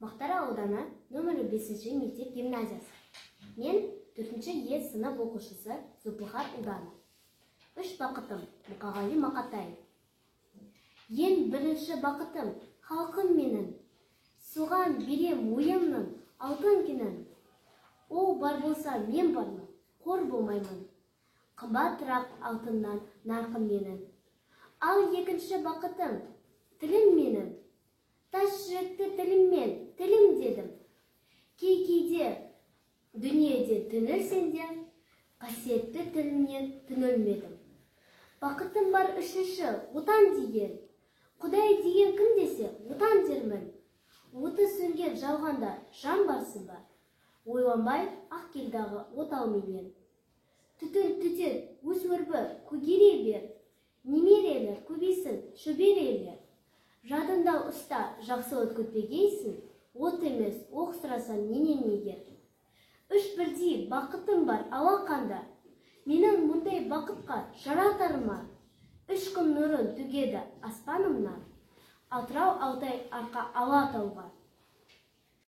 Мақтара ауданы нөмірі 5 мектеп гимназиясы. Мен 4-е сынып оқушысы Зұлпыхар Ұлданы. 3 бақытым Мұқағали Мақатаев. Ең бірінші бақытым халқым менің. Соған берем ойымның алтын кенін. Ол бар болса мен бармын, қор болмаймын. Қымбатырақ алтыннан нарқым менің. Ал екінші бақытым тілім менің. Тас жүректі тіліммен тілім дедім. Кейде дүниеде түнілсем де, қасиетті тілімнен түнілмедім. Бақытым бар үшінші отан деген. Құдай деген кім десе, отан дермін. Оты сөнген жалғанда жан барсың ба? Ойланбай ақ келдағы отау менен. Түтін түтен өз өрбі көгере бер. Немерелер көбейсін шөберелер. Жадында ұста жақсылық күтпегейсің, от емес оқ сұрасан менен егер. 3 бірдей бақытым бар алақанда, менің мұндай бақытқа жаратарыма. 3 күн нұрын төгеді аспанымнан, Атырау Алтай арқа Алатауға.